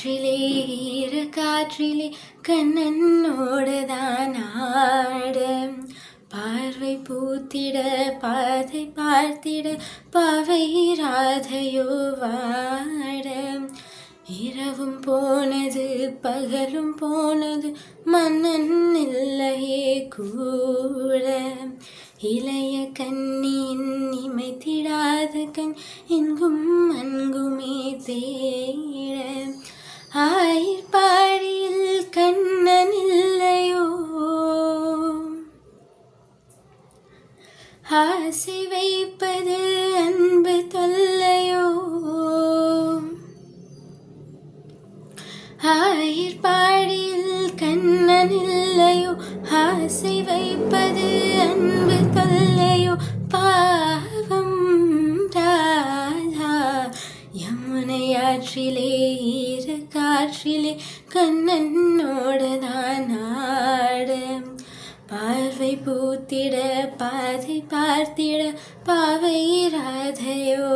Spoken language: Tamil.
காற்றிலே ஈர காற்றிலே கண்ணனோடுதான் ஆட பார்வை பூத்திட பாதை பார்த்திட பாவை ராதையோ வாட இரவும் போனது பகலும் போனது மன்னன் இல்லையே கூட இளைய கண்ணியின் இமைத்திடாத கண் எங்கும் அங்குமே தேட ஆயிர் பாடியில் கண்ணன் இல்லையோ ஆசை வைப்பது அன்பு தொல்லையோ ஆயிர் பாடியில் கண்ணன் இல்லையோ ஆசை வைப்பது அன்பு தொல்லையோ பாவம் ராதா யமுனை ஆற்றிலே ஈர காற்றிலே கண்ணனோடுதான் ஆட பார்வை பூத்திட பாதை பார்த்திட பாவை ராதையோ